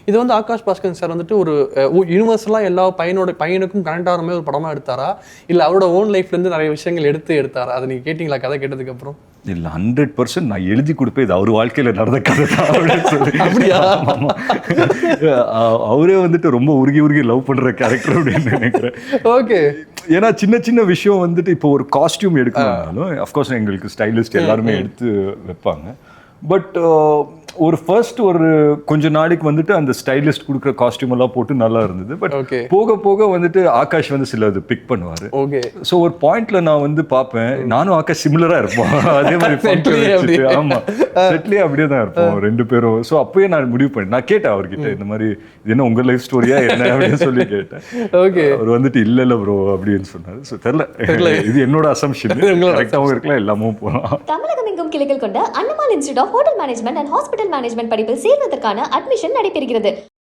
இது வந்து ஆகாஷ் பாஸ்கர் சார் வந்துட்டு ஒரு யூனிவர்சலாக எல்லா பையனுக்கும் கனெக்ட் ஆகிற மாதிரி ஒரு படமாக எடுத்தாரா, இல்லை அவரோட ஓன் லைஃப்லேருந்து நிறைய விஷயங்கள் எடுத்தாரா? அதை நீங்கள் கேட்டிங்களா கதை கேட்டதுக்கப்புறம்? இல்லை, 100% நான் எழுதி கொடுப்பேன், இது அவர் வாழ்க்கையில் நடந்த கதை தான் அப்படின்னு சொல்லி. அவரே வந்துட்டு ரொம்ப உருகி லவ் பண்ணுற கேரக்டர் அப்படின்னு நினைக்கிறேன். ஓகே. ஏன்னா சின்ன சின்ன விஷயம் வந்துட்டு இப்போ ஒரு காஸ்டியூம் எடுக்கணும்னாலும் அஃப்கோர்ஸ் எங்களுக்கு ஸ்டைலிஸ்ட் எல்லாருமே எடுத்து வைப்பாங்க. பட் ஒரு கொஞ்ச நாளைக்கு வந்துட்டு அந்த ஸ்டைலிஸ்ட் கொடுக்குற காஸ்டியூம் எல்லாம் போட்டு நல்லா இருந்தது. பட் போக போக வந்துட்டு ஆகாஷ் வந்து சில இது பிக் பண்ணுவார். ஸோ ஒரு பாயிண்ட்ல நான் வந்து பார்ப்பேன், நானும் ஆகாஷ் சிமிலரா இருப்போம். அதே மாதிரி ஆமா, செட்லேயே அப்படியே தான் இருப்போம் 2 பேரும். ஸோ அப்பயே நான் முடிவு பண்ணேன், நான் கேட்டேன் அவர்கிட்ட, இந்த மாதிரி இது என்ன உங்க லைஃப் ஸ்டோரியா என்ன அப்படின்னு சொல்லி கேட்டேன். அவர் வந்துட்டு இல்ல ப்ரோ அப்படின்னு சொன்னாரு. ஸோ தெரியல, இது என்னோட அசம்ஷன், கரெக்டாகவும் இருக்கலாம், எல்லாமும் போகலாம். தமிழகம் எங்கும் கிளைகள் கொண்ட Annamal institute of hotel management and hospital management படிப்பில் சேர்வதற்கான அட்மிஷன் நடைபெறுகிறது.